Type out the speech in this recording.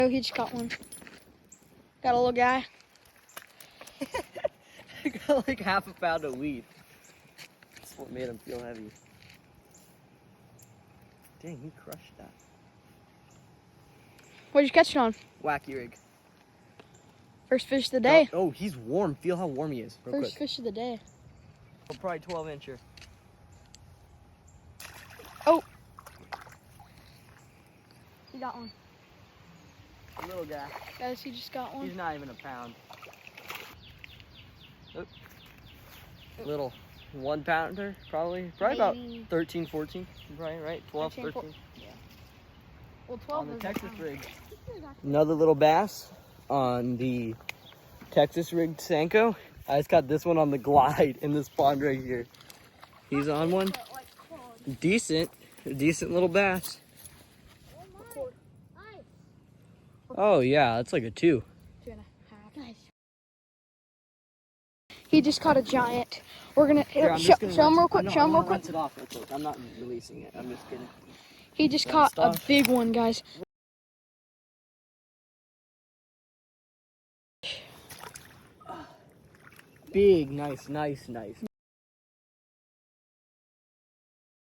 Oh, he just caught one. Got a little guy. I got like half a pound of weed. That's what made him feel heavy. Dang, he crushed that. What'd you catch it on? Wacky rig. First fish of the day. Oh, he's warm. Feel how warm he is. Real First quick. fish of the day. Probably 12-incher. Oh. He got one. A little guy. Guys, he just got one. He's not even a pound. Oh. Little 1 pounder, probably. Probably about 13, 14. Probably, right? 12, 13. Yeah. Well, 12 On the is a Texas pound. rig. Another little bass on the Texas rigged Senko. I just got this one on the glide in this pond right here. He's on one. Decent little bass. Oh yeah, that's like a 2. 2.5. Nice. He just caught a giant. We're gonna show him real quick. Show him real quick. Rinse it off real quick. I'm not releasing it. I'm just kidding. He just caught a Stuff. big one, guys. Big, nice.